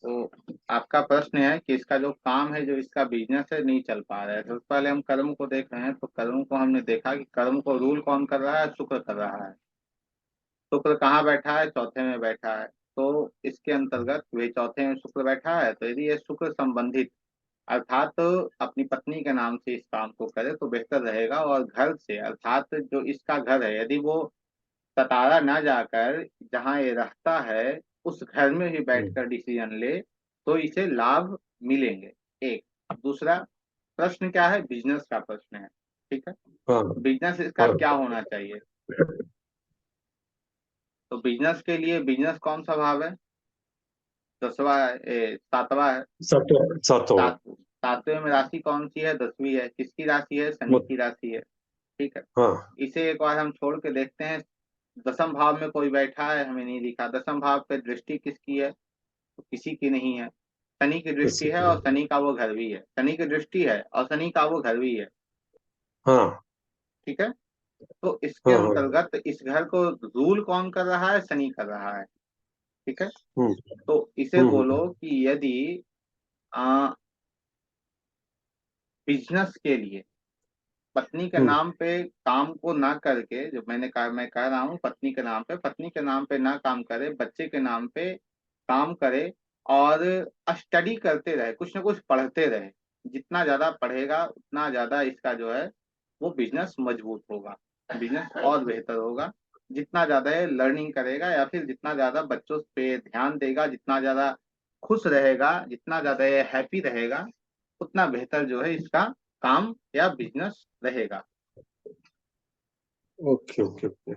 तो आपका प्रश्न है कि इसका जो काम है, जो इसका बिजनेस है, नहीं चल पा रहा है। तो पहले हम कर्म को देख रहे हैं। तो कर्म को हमने देखा कि कर्म को रूल कौन कर रहा है? शुक्र कर रहा है। शुक्र कहाँ बैठा है? चौथे में बैठा है। तो इसके अंतर्गत वे चौथे में शुक्र बैठा है, तो यदि ये शुक्र संबंधित अर्थात अपनी पत्नी के नाम से इस काम को करे तो बेहतर रहेगा। और घर से अर्थात जो इसका घर है, यदि वो सतारा ना जाकर जहाँ ये रहता है उस घर में ही हम्म, बैठकर डिसीजन ले, तो इसे लाभ मिलेंगे। एक। अब दूसरा प्रश्न क्या है? बिजनेस का प्रश्न है। ठीक है। हाँ बिजनेस इसका हाँ। क्या होना चाहिए? तो बिजनेस के लिए बिजनेस कौन सा भाव है? दसवा सातवां है। सातों सातों। सात। सातवें में राशि कौन सी है? 10वीं है। किसकी राशि है? शनि मत की राशि है। ठीक है। हाँ। इसे एक बार हम छोड़ के देखते हैं। दसम भाव में कोई बैठा है? हमें नहीं दिखा। दसम भाव पे दृष्टि किसकी है? तो किसी की नहीं है। शनि की दृष्टि किसी है की और नहीं। शनि का वो घर भी है। शनि की दृष्टि है और शनि का वो घर भी है। हाँ ठीक है। तो इसके हाँ हाँ। अंतर्गत इस घर को रूल कौन कर रहा है? शनि कर रहा है। ठीक है। हम्म तो इसे हम्म बोलो कि यदि आ, बिजनेस के लिए पत्नी के हम्म नाम पे काम को ना करके, जो मैंने कहा, मैं कह रहा हूँ पत्नी के नाम पे, पत्नी के नाम पे ना काम करे, बच्चे के नाम पे काम करे और स्टडी करते रहे, कुछ ना कुछ पढ़ते रहे। जितना ज्यादा पढ़ेगा उतना ज्यादा इसका जो है वो बिजनेस मजबूत होगा, बिजनेस और बेहतर होगा। जितना ज्यादा ये लर्निंग करेगा या फिर जितना ज्यादा बच्चों पे ध्यान देगा, जितना ज्यादा खुश रहेगा, जितना ज्यादा ये हैप्पी रहेगा, उतना बेहतर जो है इसका काम या बिजनेस रहेगा। Okay okay okay.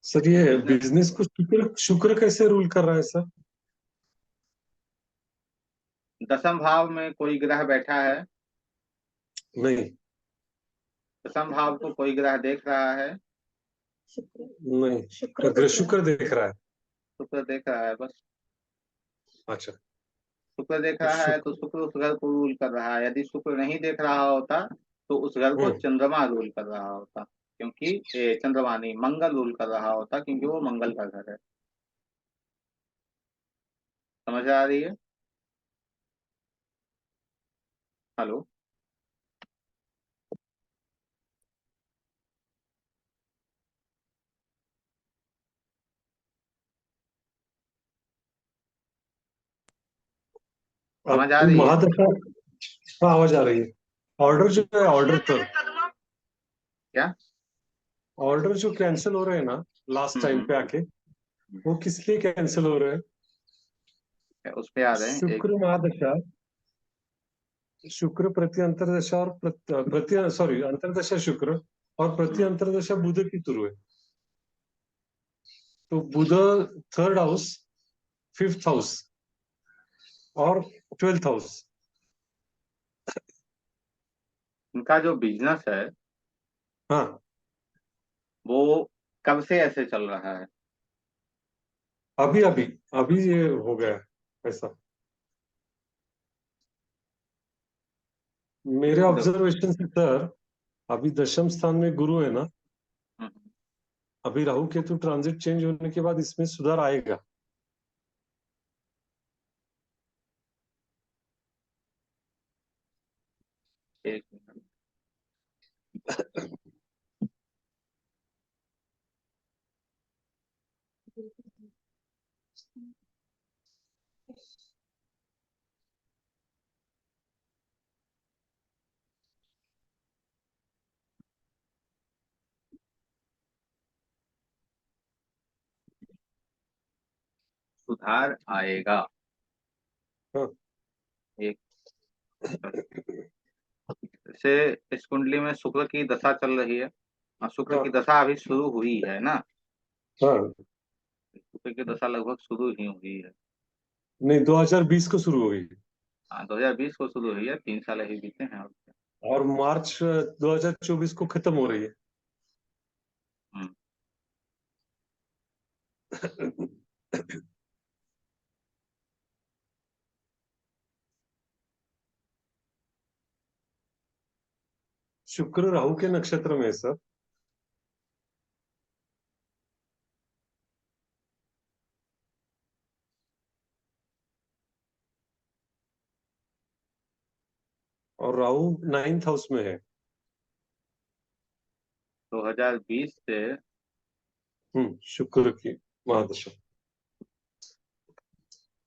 सर ये बिजनेस। बिजनेस को शुक्र शुक्र कैसे रूल कर रहा है सर? दसम भाव में कोई ग्रह बैठा है? नहीं दसम भाव को कोई ग्रह देख रहा है? नहीं, शुक्र शुक्र देख रहा है। शुक्र देख रहा है बस। अच्छा। शुक्र देख तो रहा है तो शुक्र। शुक्र उस घर को रूल कर रहा है। यदि शुक्र नहीं देख रहा होता तो उस घर को हम्म। चंद्रमा रूल कर रहा होता, क्योंकि चंद्रमा नहीं, मंगल रूल कर रहा होता, क्योंकि वो मंगल का घर है। समझ आ रही है? हेलो। समझ आ अब रही है? महादशा। हाँ आवाज आ रही है। ऑर्डर जो है, ऑर्डर तो क्या? ऑर्डर जो कैंसिल हो रहे हैं ना लास्ट टाइम हम्म। पे आके, वो किस लिए कैंसिल हो रहे हैं? उस पे आ रहे हैं एक। शुक्र महादशा। शुक्र प्रति अंतरदशा और प्रति सॉरी अंतरदशा शुक्र और प्रति हम्म। अंतरदशा बुध की शुरू है। तो बुध थर्ड हाउस, फिफ्थ हाउस और ट्वेल्थ हाउस। इनका जो बिजनेस है हाँ। वो कब से ऐसे चल रहा है? अभी अभी अभी ये हो गया है ऐसा। मेरे देखो। ऑब्जर्वेशन से सर, अभी दशम स्थान में गुरु है ना। हम्म, अभी राहु केतु ट्रांजिट चेंज होने के बाद इसमें सुधार आएगा। एक मिनट। सुधार आएगा। हाँ एक। जैसे इस कुंडली में शुक्र की दशा चल रही है, और शुक्र की हाँ दशा अभी शुरू हुई है ना। हाँ। शुक्र की दशा लगभग शुरू ही हुई है। नहीं, 2020 को शुरू हुई। हाँ, 2020 को शुरू हुई है, 3 साल अभी बीते हैं और क्या। और मार्च 2024 को खत्म हो रही है। हम्म। शुक्र राहु के नक्षत्र में है सर। और राहु 9th हाउस में है। 2020 से शुक्र की महादशा।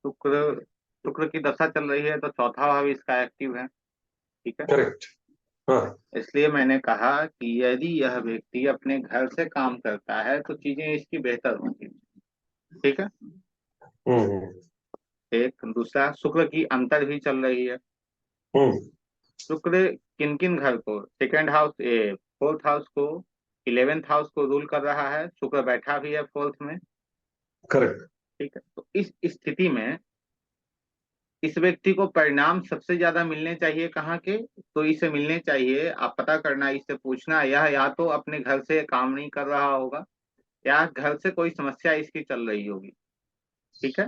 शुक्र शुक्र की दशा चल रही है, तो चौथा भाव इसका एक्टिव है। ठीक है। करेक्ट। हाँ। इसलिए मैंने कहा कि यदि यह व्यक्ति अपने घर से काम करता है तो चीजें इसकी बेहतर होंगी। ठीक है। हम्म एक दूसरा, शुक्र की अंतर भी चल रही है। हम्म शुक्र किन किन घर को, सेकेंड हाउस, फोर्थ हाउस को, 11th हाउस को रूल कर रहा है। शुक्र बैठा भी है फोर्थ में। करेक्ट। ठीक है। तो इस स्थिति में इस व्यक्ति को परिणाम सबसे ज्यादा मिलने चाहिए कहाँ के? तो इसे मिलने चाहिए, आप पता करना, इससे पूछना, यह या तो अपने घर से काम नहीं कर रहा होगा, या घर से कोई समस्या इसकी चल रही होगी। ठीक है।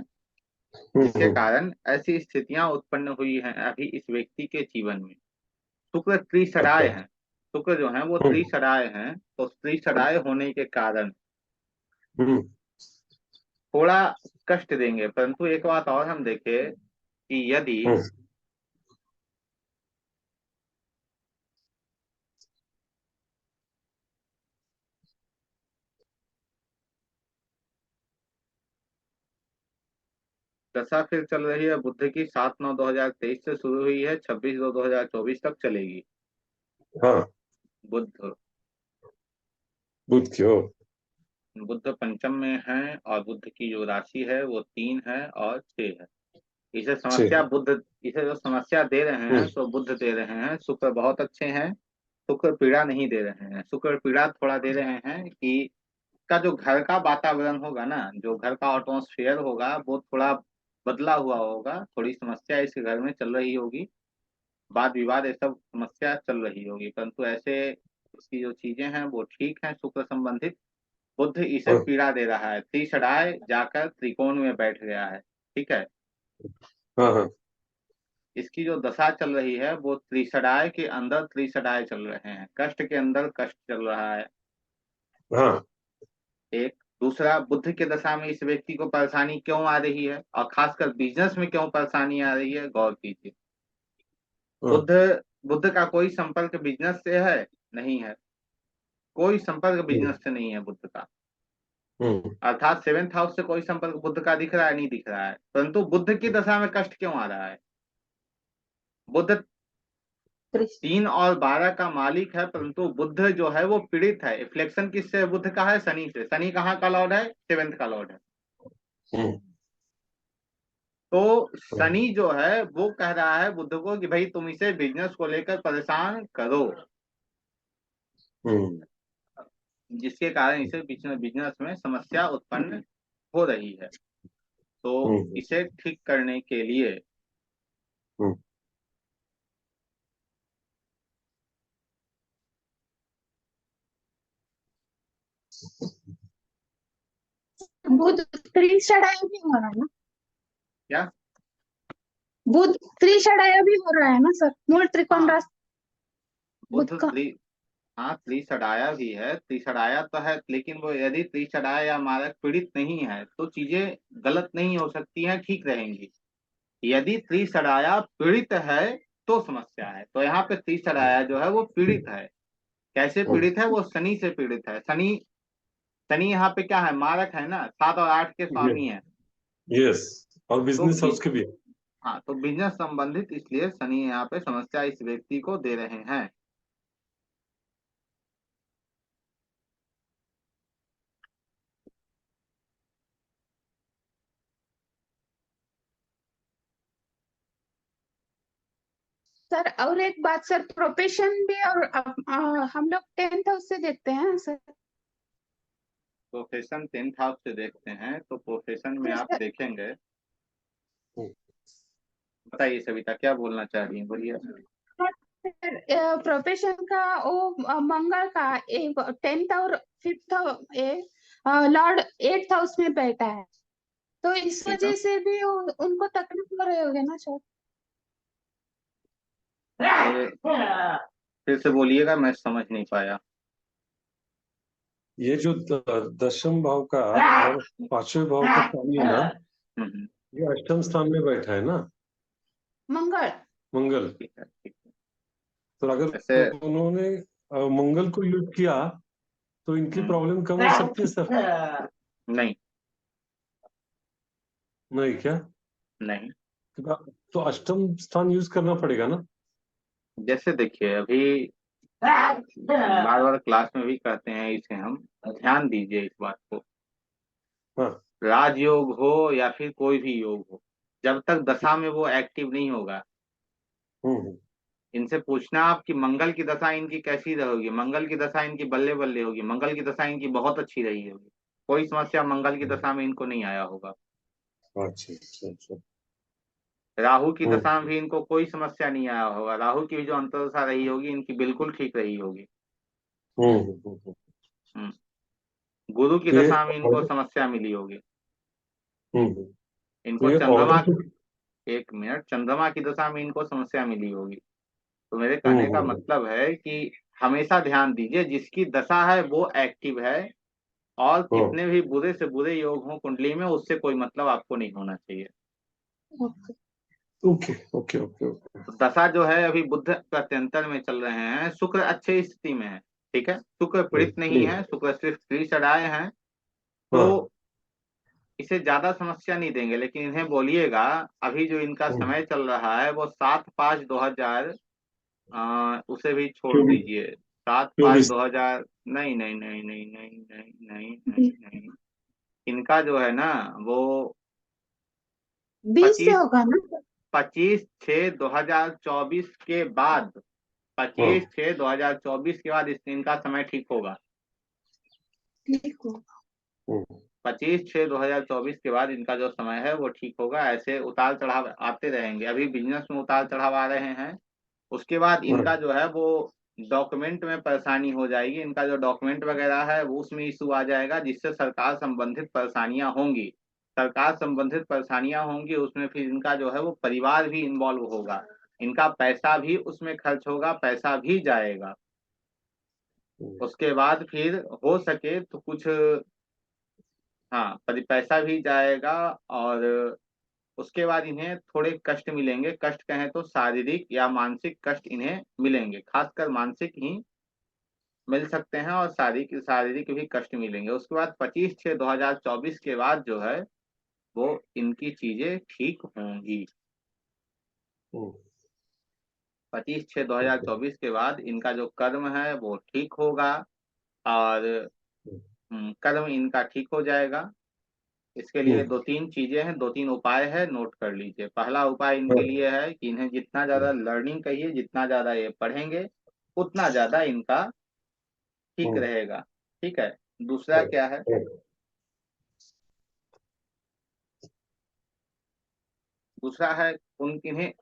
जिसके हम्म कारण ऐसी स्थितियां उत्पन्न हुई हैं अभी इस व्यक्ति के जीवन में। शुक्र अच्छा। त्रिसराय हैं। शुक्र जो है वो हम्म त्रिसराय हैं, तो त्रिसराय होने के कारण हम्म थोड़ा कष्ट देंगे। परंतु एक बात और हम देखें कि यदि हम्म दशा फिर चल रही है बुध की, 7/9/2023 से शुरू हुई है, 26/2/2024 तक चलेगी। हाँ। बुध बुध की ओर। बुध पंचम में है, और बुध की जो राशि है वो 3 है और 6 है। इसे समस्या छह। बुध, इसे जो समस्या दे रहे हम्म हैं सो बुध दे रहे हैं। शुक्र बहुत अच्छे हैं, शुक्र पीड़ा नहीं दे रहे हैं। शुक्र पीड़ा थोड़ा दे रहे हैं कि का जो घर का वातावरण होगा ना, जो घर का एटमॉस्फेयर होगा वो थोड़ा बदला हुआ होगा। थोड़ी समस्या इस घर में चल रही होगी, वाद विवाद ये सब समस्या चल रही होगी। परंतु ऐसे इसकी जो चीजें हैं वो ठीक हैं शुक्र संबंधित। बुध इसे हाँ पीड़ा दे रहा है, त्रिषडाय जाकर त्रिकोण में बैठ गया है। ठीक है। हाँ हाँ इसकी जो दशा चल रही है वो त्रिषडाय के अंदर त्रिषडाय चल रहे हैं, कष्ट के अंदर कष्ट चल रहा है। हाँ एक दूसरा, बुद्ध के दशा में इस व्यक्ति को परेशानी क्यों आ रही है, और खासकर बिजनेस में क्यों परेशानी आ रही है, गौर कीजिए। हाँ बुद्ध बुद्ध का कोई संपर्क बिजनेस से है? नहीं है। कोई संपर्क हम्म बिजनेस से नहीं है बुद्ध का। हम्म अर्थात 7th हाउस से कोई संपर्क बुद्ध का दिख रहा है? नहीं दिख रहा है। परंतु बुद्ध की दशा में कष्ट क्यों आ रहा है? बुद्ध 3 और 12 का मालिक है, परंतु बुद्ध जो है वो पीड़ित है। इफ्लेक्शन किससे बुद्ध का है? शनि से। शनि कहाँ का लॉर्ड है? 7th का लॉर्ड है। हम्म तो शनि जो है वो कह रहा है बुद्ध को कि भाई तुम इसे बिजनेस को लेकर परेशान करो, हम्म जिसके कारण इसे बिजनेस में समस्या उत्पन्न हो रही है। तो हम्म इसे ठीक करने के लिए हम्म बुध त्रिषडाय भी हो रहा है ना? क्या? बुध त्रिषडाय भी हो रहा है ना सर? मूल त्रिकोण हाँ, राशि बुध बुध का। हाँ, त्रिषडाया भी है, त्रिषडाया तो है, लेकिन वो यदि त्रिषडाया या मारक पीड़ित नहीं है तो चीजें गलत नहीं हो सकती हैं, ठीक रहेंगी। यदि त्रिषडाया पीड़ित है तो समस्या है। तो यहाँ पे त्रिषडाया जो है वो पीड़ित है। कैसे पीड़ित है? वो शनि से पीड़ित है। शनि शनि यहाँ पे क्या है? मारक है ना, 7 और 8 के स्वामी है। यस। और तो बिजनेस हाउस के भी। हाँ, तो बिजनेस संबंधित इसलिए शनि यहाँ पे समस्या इस व्यक्ति को दे रहे हैं। सर और एक बात सर, प्रोफेशन भी और हम लोग 10th हाउस से देखते हैं सर। प्रोफेशन 10th हाउस से देखते हैं, तो प्रोफेशन में आप जैसे देखेंगे। हम्म बताइए सविता, क्या बोलना चाह रही हैं, बोलिए। प्रोफेशन का वो मंगल का 10th और 5th लॉर्ड 8th हाउस में बैठा है, तो इस ठीक है। वजह से भी उनको तकलीफ हो रहे होगे ना सर? फिर से बोलिएगा, मैं समझ नहीं पाया। ये जो दशम भाव का और 5वें भाव का स्वामी है ना, हम्म, ये अष्टम स्थान में बैठा है ना, मंगल। मंगल। ठीक है, ठीक है। तो अगर जैसे उन्होंने मंगल को यूज किया तो इनकी प्रॉब्लम कम हो सकती है सर? नहीं, नहीं क्या? नहीं। तो अष्टम स्थान यूज करना पड़ेगा ना? जैसे देखिए, अभी बार बार क्लास में भी कहते हैं इसे हम, ध्यान दीजिए इस बात को। हाँ। राजयोग हो या फिर कोई भी योग हो, जब तक दशा में वो एक्टिव नहीं होगा, हम्म। इनसे पूछना आप कि मंगल की दशा इनकी कैसी रहोगी, मंगल की दशा इनकी बल्ले बल्ले होगी, मंगल की दशा इनकी बहुत अच्छी रही होगी, कोई समस्या मंगल की दशा में इनको नहीं आया होगा। अच्छा अच्छा अच्छा। राहु की हम्म दशा में भी इनको कोई समस्या नहीं आया होगा, राहु की भी जो अंतर्दशा रही होगी इनकी बिल्कुल ठीक रही होगी। हम्म हम्म, हम्म। हम्म। गुरु की तो ये दशा में इनको ऑर्डर। समस्या मिली होगी। तो इनको ये चंद्रमा, ऑर्डर। एक मिनट, चंद्रमा की दशा में इनको समस्या मिली होगी। तो मेरे हम्म कहने का हम्म मतलब है कि हमेशा ध्यान दीजिए, जिसकी दशा है वो एक्टिव है, और हम्म। कितने भी बुरे से बुरे योग हों कुंडली में, उससे कोई मतलब आपको नहीं होना चाहिए। Okay. Okay okay okay okay. तो दशा जो है अभी बुध प्रत्यंतर में चल रहे हैं, शुक्र अच्छे स्थिति में है, ठीक है, शुक्र पीड़ित नहीं है, शुक्र सिर्फ त्रिसराय है। तो हाँ। इसे ज्यादा समस्या नहीं देंगे, लेकिन इन्हें बोलिएगा अभी जो इनका हम्म। समय चल रहा है वो 7/5/2000, उसे भी छोड़ 24। दीजिए। सात पाँच 24। दो हजार नहीं नहीं नहीं नहीं नहीं नहीं नहीं नहीं बी- नहीं, इनका जो है ना वो 20 से 25, होगा ना? 25/6/2024 के बाद, हाँ। 25/6/2024 के बाद इनका समय ठीक होगा। ठीक होगा। 25/6/2024 के बाद इनका जो समय है वो ठीक होगा। ऐसे उतार चढ़ाव आते रहेंगे, अभी बिजनेस में उतार चढ़ाव आ रहे हैं। उसके बाद हाँ। इनका जो है वो डॉक्यूमेंट में परेशानी हो जाएगी, इनका जो डॉक्यूमेंट वगैरह है वो उसमें इशू आ जाएगा, जिससे सरकार संबंधित परेशानियां होंगी। सरकार संबंधित परेशानियां होंगी, उसमें फिर इनका जो है वो परिवार भी इन्वॉल्व होगा, इनका पैसा भी उसमें खर्च होगा, पैसा भी जाएगा। उसके बाद फिर हो सके तो कुछ, हाँ, पैसा भी जाएगा, और उसके बाद इन्हें थोड़े कष्ट मिलेंगे, कष्ट कहें तो शारीरिक या मानसिक कष्ट इन्हें मिलेंगे, खासकर मानसिक ही मिल सकते हैं, और शारीरिक शारीरिक भी कष्ट मिलेंगे। उसके बाद 25/6/2024 के बाद जो है वो इनकी चीजें ठीक होंगी। 25/6/2024 के बाद इनका जो कर्म है वो ठीक होगा, और कर्म इनका ठीक हो जाएगा। इसके लिए दो तीन चीजें हैं, दो तीन उपाय है, नोट कर लीजिए। पहला उपाय इनके लिए है कि इन्हें जितना ज्यादा लर्निंग कहिए, जितना ज्यादा ये पढ़ेंगे उतना ज्यादा इनका ठीक रहेगा, ठीक है। दूसरा क्या है, दूसरा है उन इन्हें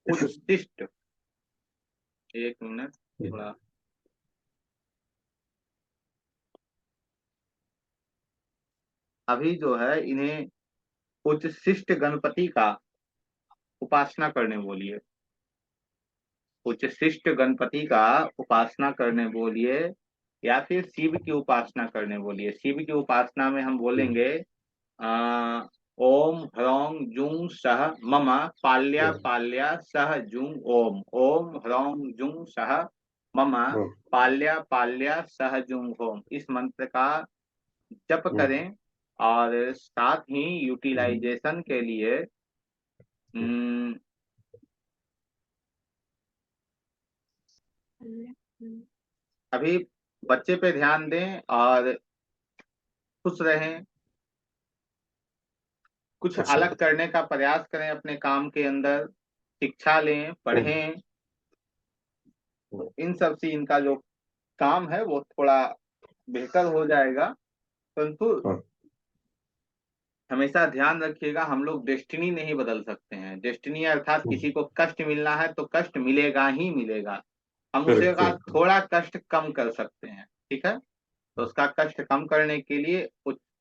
उच्छिष्ट, एक मिनट थोड़ा, अभी जो है इन्हें उच्छिष्ट गणपति का उपासना करने बोलिए, उच्छिष्ट गणपति का उपासना करने बोलिए, या फिर शिव की उपासना करने बोलिए। शिव की उपासना में हम बोलेंगे आ, ओम ह्रौं जुं सह मम पाल्या पाल्या सह जुं ओम, ओम ह्रौं जुं सह मम पाल्या पाल्या सह जुं ओम, इस मंत्र का जप करें। और साथ ही यूटिलाइजेशन के लिए हम्म, अभी बच्चे पे ध्यान दें और खुश रहें, कुछ अच्छा। अलग करने का प्रयास करें अपने काम के अंदर, शिक्षा लें, पढ़ें। तो इन सब से इनका जो काम है वो थोड़ा बेहतर हो जाएगा। परंतु हमेशा ध्यान रखिएगा, हम लोग डेस्टिनी नहीं बदल सकते हैं। डेस्टिनी अर्थात किसी को कष्ट मिलना है तो कष्ट मिलेगा ही मिलेगा, हम उसे करेक्ट का करेक्ट। थोड़ा कष्ट कम कर सकते हैं, ठीक है। तो उसका कष्ट कम करने के लिए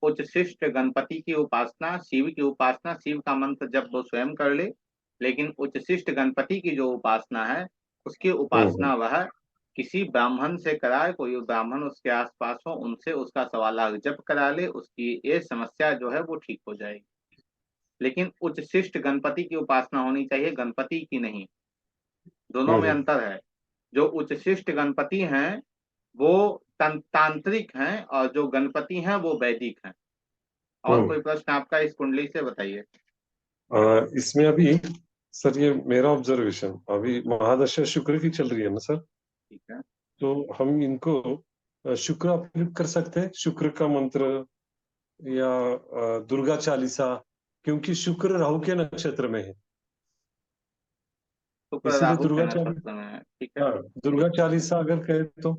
उच्चशिष्ट गणपति की उपासना, शिव की उपासना, शिव का मंत्र जब वो स्वयं कर ले, लेकिन उच्चशिष्ट गणपति की जो उपासना है उसकी उपासना वह किसी ब्राह्मण से कराए, कोई ब्राह्मण उसके आसपास हो, उनसे उसका 1.25 लाख जप करा ले, उसकी ये समस्या जो है वो ठीक हो जाएगी। लेकिन उच्चशिष्ट गणपति की उपासना होनी चाहिए, गणपति की नहीं, दोनों में अंतर है। जो उच्चशिष्ट गणपति हैं वो तांत्रिक हैं, और जो गणपति हैं वो वैदिक हैं। और हम्म। कोई प्रश्न आपका इस कुंडली से बताइए। इसमें अभी सर ये मेरा ऑब्जर्वेशन, अभी महादशा शुक्र की चल रही है ना सर, ठीक है। तो हम इनको शुक्र अप्लिक कर सकते हैं, शुक्र का मंत्र या दुर्गा चालीसा, क्योंकि शुक्र राहु के नक्षत्र में है, शुक्र इसीलिए राहु के दुर्गा नक्षत्र चालीसा। में है, ठीक है। हाँ, दुर्गा चालीसा अगर कहे तो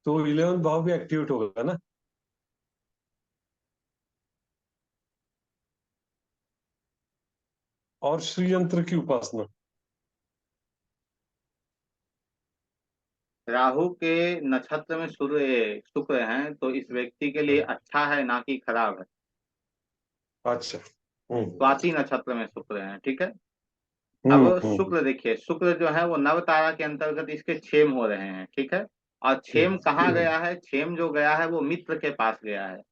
11th भाव भी एक्टिवेट होगा ना। और श्री यंत्र की उपासना। राहु के नक्षत्र में सूर्य शुक्र हैं तो इस व्यक्ति के लिए अच्छा है, ना कि खराब है। अच्छा। हम्म। स्वाति नक्षत्र में शुक्र हैं, ठीक है। अब हम्म। शुक्र देखिए, शुक्र जो है वो नव तारा के अंतर्गत इसके क्षेम हो रहे हैं, ठीक है। और क्षेम कहाँ हम्म। गया है? क्षेम जो गया है वो मित्र के पास गया है।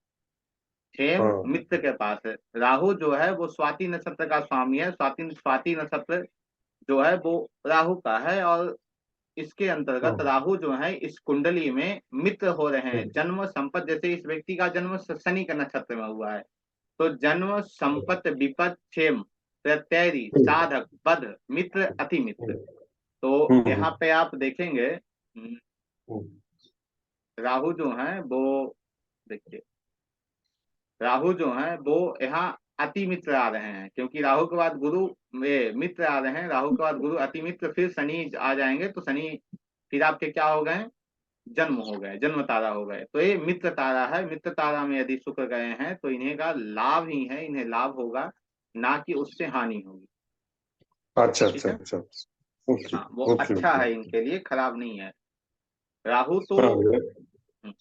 क्षेम हाँ। मित्र के पास है। राहु जो है वो स्वाति नक्षत्र का स्वामी है। स्वाति स्वाति नक्षत्र जो है वो राहु का है, और इसके अंतर्गत हाँ। राहु जो है इस कुंडली में मित्र हो रहे हैं। हम्म। जन्म संपत, जैसे इस व्यक्ति का जन्म शनि के नक्षत्र में हुआ है, तो जन्म संपत विपत क्षेम प्रत्ययी साधक बध मित्र अति मित्र। तो यहाँ हम्म। पे आप देखेंगे हम्म। राहु जो है वो, देखिए राहु जो है वो यहाँ अति मित्र आ रहे हैं, क्योंकि राहु के बाद गुरु में मित्र आ रहे हैं। राहु के बाद गुरु अति मित्र, फिर शनि आ जाएंगे, तो शनि फिर आपके क्या हो गए? जन्म हो गए, जन्म तारा हो गए। तो ये मित्र तारा है। मित्र तारा में यदि शुक्र गए हैं तो इन्हें का लाभ ही है, इन्हें लाभ होगा, ना कि उससे हानि होगी। अच्छा ठीक अच्छा है। अच्छा। ओके हाँ, वो ओके अच्छा ओके। है इनके लिए, खराब नहीं है। राहु तो हाँ।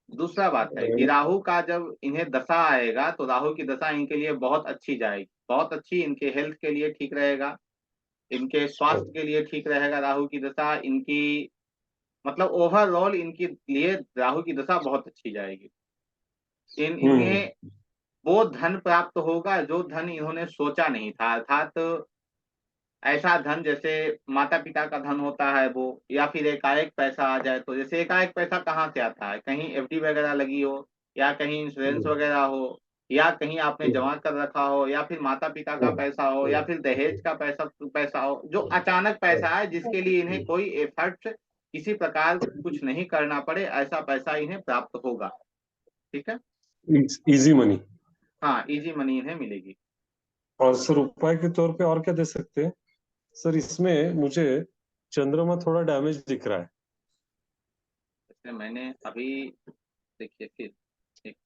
दूसरा बात है कि राहु का जब इन्हें दशा आएगा तो राहु की दशा इनके लिए बहुत अच्छी जाएगी, बहुत अच्छी। इनके हेल्थ के लिए ठीक रहेगा, इनके स्वास्थ्य के लिए ठीक रहेगा। राहु की दशा इनकी, मतलब ओवरऑल इनके लिए राहु की दशा बहुत अच्छी जाएगी। इन्हें हम्म। वो धन प्राप्त होगा जो धन इन्होंने सोचा नहीं था। अर्थात ऐसा धन जैसे माता पिता का धन होता है वो, या फिर एकाएक पैसा आ जाए। तो जैसे एकाएक पैसा कहाँ से आता है? कहीं एफडी वगैरह लगी हो, या कहीं इंश्योरेंस वगैरह हो, या कहीं आपने जमा कर रखा हो, या फिर माता पिता का पैसा हो, या फिर दहेज का पैसा पैसा हो, जो अचानक पैसा है जिसके लिए इन्हें कोई एफर्ट किसी प्रकार कुछ नहीं करना पड़े, ऐसा पैसा इन्हें प्राप्त होगा। ठीक है। Easy money. हाँ, इजी मनी इन्हें मिलेगी। और सर उपाय के तौर पे और क्या दे सकते हैं सर? इसमें मुझे चंद्रमा थोड़ा डैमेज दिख रहा है। जैसे मैंने अभी, देखिए फिर एक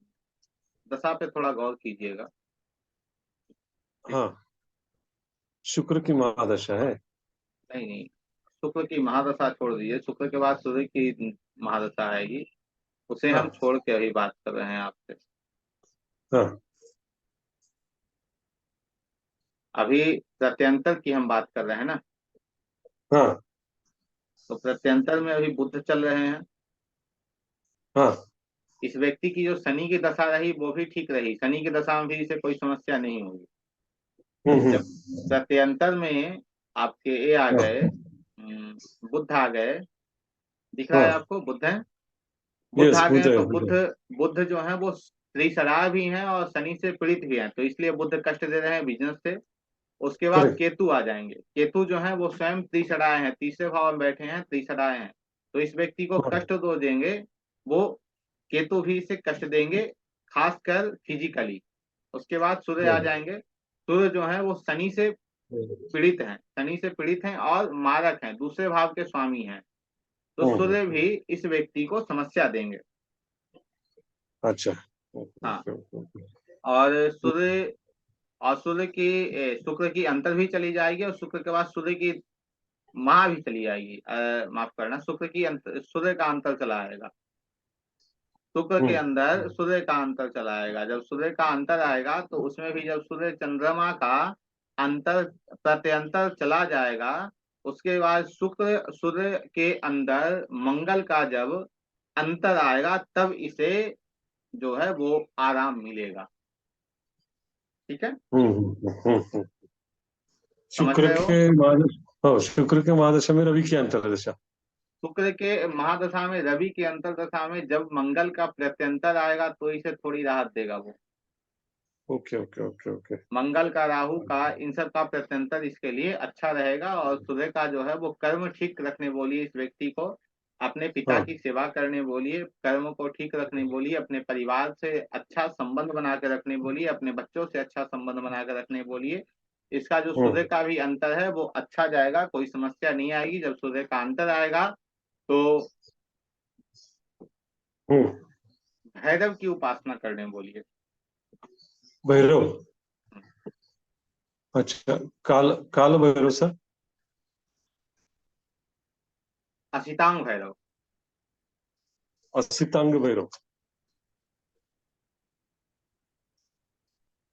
दशा पे थोड़ा गौर कीजिएगा। ठीक है। हाँ, शुक्र की महादशा है। नहीं नहीं, शुक्र की महादशा छोड़ दीजिए, शुक्र के बाद सूर्य की महादशा आएगी, उसे हम हाँ छोड़ के अभी बात कर रहे हैं आपसे। हाँ अभी प्रत्यंतर की हम बात कर रहे हैं ना। हाँ तो प्रत्यंतर में अभी बुध चल रहे हैं। हाँ। इस व्यक्ति की जो शनि की दशा रही वो भी ठीक रही, शनि की दशा में भी इसे कोई समस्या नहीं होगी। जब हम्म। प्रत्यंतर में आपके ये आ गए, हाँ बुध आ गए, दिख रहा है हाँ। आपको? बुध है, बुध यस, आ गए बुध हैं, है तो बुध बुध, है। बुध जो है वो त्रिसरा भी हैं और शनि से पीड़ित भी हैं, तो इसलिए बुध कष्ट दे रहे हैं बिजनेस से। उसके बाद करेक्ट। केतु आ जाएंगे। केतु जो है वो स्वयं त्रिसराए हैं, तीसरे भाव में बैठे हैं, त्रिसराए हैं, तो इस व्यक्ति को हाँ कष्ट तो देंगे। वो केतु भी इसे कष्ट देंगे, खासकर फिजिकली। उसके बाद सूर्य आ जाएंगे। सूर्य जो है वो शनि से पीड़ित हैं, शनि से पीड़ित हैं और मारक हैं, दूसरे भाव के स्वामी हैं। तो हाँ। सूर्य भी इस व्यक्ति को समस्या देंगे। अच्छा। हाँ। Okay okay okay. और सूर्य, और सूर्य की शुक्र की अंतर भी चली जाएगी, और शुक्र के बाद सूर्य की माँ भी चली जाएगी। माफ करना, शुक्र की अंतर, सूर्य का अंतर चला आएगा। शुक्र के अंदर सूर्य का अंतर चला आएगा। जब सूर्य का अंतर आएगा तो उसमें भी जब सूर्य चंद्रमा का अंतर, प्रत्यंतर चला जाएगा, उसके बाद शुक्र सूर्य के अंदर मंगल का जब अंतर आएगा, तब इसे जो है वो आराम मिलेगा। ठीक है। हम्म। समझ शुक्र रहे हो? के महादशा, हाँ, शुक्र के महादशा में रवि की अंतर्दशा। शुक्र के महादशा में, रवि की अंतरदशा में जब मंगल का प्रत्यंतर आएगा तो इसे थोड़ी राहत देगा वो। Okay okay okay okay. Mangal का, राहु का, इन सब का प्रत्यंतर इसके लिए अच्छा रहेगा। और सूर्य का जो है वो कर्म ठीक रखने बोलिए इस व्यक्ति को, अपने पिता हाँ की सेवा करने बोलिए, कर्म को ठीक रखने बोलिए, अपने परिवार से अच्छा संबंध बना के रखने बोलिए, अपने बच्चों से अच्छा संबंध बना के रखने बोलिए। इसका जो सूर्य का भी अंतर है वो अच्छा जाएगा, कोई समस्या नहीं आएगी। जब सूर्य का अंतर आएगा तो हम्म। भैरव की उपासना करने बोलिए। भैरव, अच्छा। काल काल भैरव सर। असितांग भैरव। असितांग भैरव।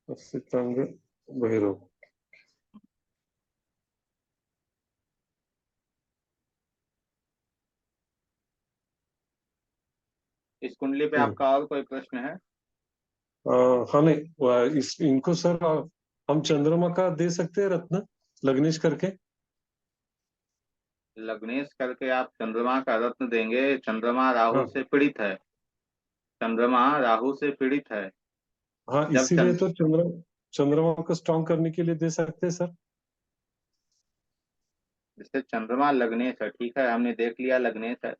असितांग भैरव। इस कुंडली पे आपका और कोई प्रश्न है? हाँ नहीं, इनको सर हम चंद्रमा का दे सकते हैं रत्न, लग्नेश करके। लग्नेश करके आप चंद्रमा का रत्न देंगे? चंद्रमा राहु हाँ से पीड़ित है। चंद्रमा राहु से पीड़ित है। हाँ, जब इसीलिए तो चंद्रमा को स्ट्रांग करने के लिए दे सकते हैं सर। जैसे चंद्रमा लग्नेश है, ठीक है, हमने देख लिया लग्नेश है,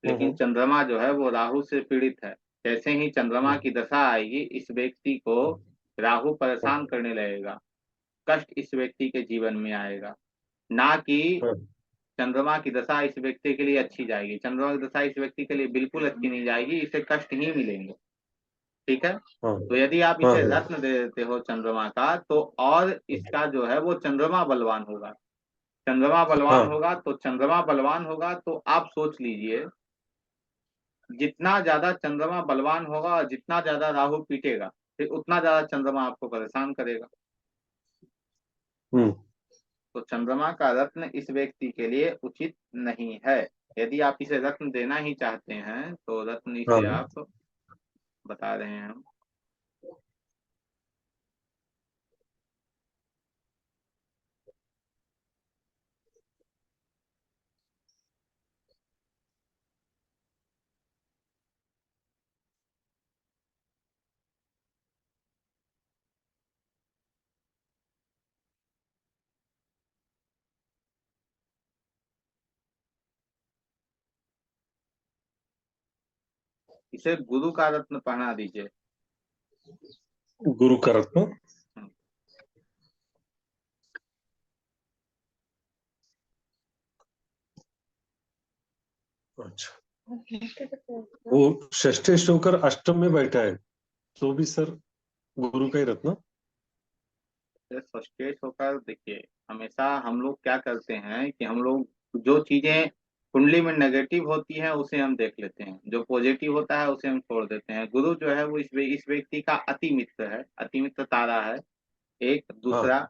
लेकिन हम्म चंद्रमा जो है वो राहु से पीड़ित है। जैसे ही चंद्रमा हम्म की दशा आएगी इस व्यक्ति को राहु परेशान हम्म, करने लगेगा, कष्ट इस व्यक्ति के जीवन में आएगा। ना कि हाँ चंद्रमा की दशा इस व्यक्ति के लिए अच्छी जाएगी, चंद्रमा की दशा इस व्यक्ति के लिए बिल्कुल अच्छी नहीं जाएगी, इसे कष्ट ही मिलेंगे। ठीक है, हाँ तो यदि आप हाँ इसे हाँ रत्न दे देते हो चंद्रमा का, तो और इसका जो है वो चंद्रमा बलवान होगा। चंद्रमा बलवान हाँ होगा तो चंद्रमा बलवान होगा तो आप सोच लीजिए, जितना ज्यादा चंद्रमा बलवान होगा और जितना ज्यादा राहु पीटेगा, फिर उतना ज्यादा चंद्रमा आपको परेशान करेगा। हम्म तो चंद्रमा का रत्न इस व्यक्ति के लिए उचित नहीं है। यदि आप इसे रत्न देना ही चाहते हैं तो रत्न इसे हाँ। आप बता रहे हैं हम। इसे गुरु का रत्न पहना दीजिए। गुरु का रत्न। हम्म, अच्छा, वो षष्ठेश होकर अष्टम में बैठा है, तो भी सर गुरु का ही रत्न। इसे सचेत होकर देखिए। हमेशा हम लोग क्या करते हैं कि हम लोग जो चीजें कुंडली में नेगेटिव होती हैं उसे हम देख लेते हैं, जो पॉजिटिव होता है उसे हम छोड़ देते हैं। गुरु जो है वो इस व्यक्ति का अति मित्र है, अति मित्र तारा है। एक दूसरा, हाँ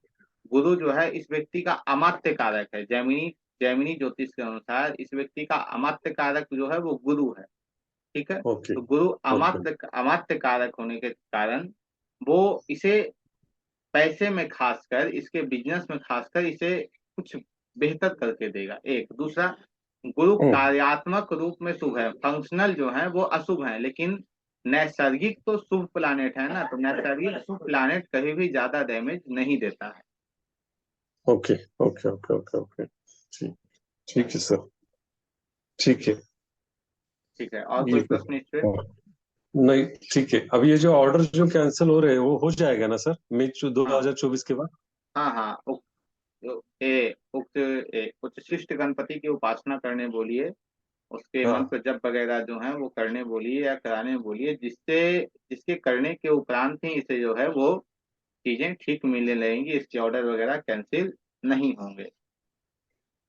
गुरु जो है इस व्यक्ति का अमात्य कारक है। जैमिनी जैमिनी ज्योतिष के अनुसार इस व्यक्ति का अमात्य कारक जो है वो गुरु है। ठीक है, ओके तो गुरु ओके। अमात्य अमात्य कारक होने के कारण वो इसे पैसे में खासकर, इसके बिजनेस में खासकर इसे कुछ बेहतर करके देगा। एक दूसरा, गुरु कार्यात्मक रूप में शुभ है, फंक्शनल जो है वो अशुभ है, लेकिन नैसर्गिक तो शुभ प्लानेट है ना, तो नैसर्गिक शुभ प्लानेट कभी भी ज्यादा डैमेज नहीं देता है। Okay okay okay okay okay. ठीक, ठीक है सर, ठीक है। ठीक है, और ये कोई प्रश्न इस पे? हाँ, नहीं ठीक है। अब ये जो ऑर्डर जो कैंसिल हो रहे हैं वो हो जाएगा ना सर, मई हाँ 2024 के बाद? हाँ हाँ, उक्त शिष्ट गणपति की उपासना करने बोलिए, उसके हाँ मंत्र जप वगैरह जो है वो करने बोलिए या कराने बोलिए, जिससे जिसके करने के उपरांत ही इसे जो है वो चीजें ठीक मिलने लगेंगी, इसके ऑर्डर वगैरह कैंसिल नहीं होंगे।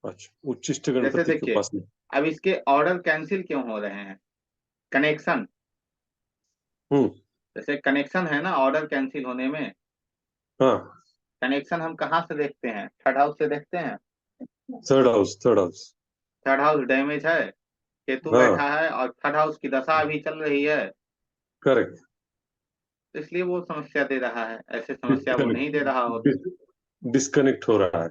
अच्छा, उच्चिष्ट जैसे गणपति की देखिए, उपासना। अब इसके ऑर्डर कैंसिल क्यों हो रहे हैं? कनेक्शन, हम्म। जैसे कनेक्शन है ना ऑर्डर कैंसिल होने में। हाँ, कनेक्शन हम कहाँ से देखते हैं? थर्ड हाउस से देखते हैं। Third house third house. Third house damage है, केतु हाँ बैठा है और थर्ड हाउस की दशा अभी चल रही है, करेक्ट। तो इसलिए वो समस्या दे रहा है। ऐसे समस्या वो नहीं दे रहा हो। डिस्कनेक्ट हो रहा है।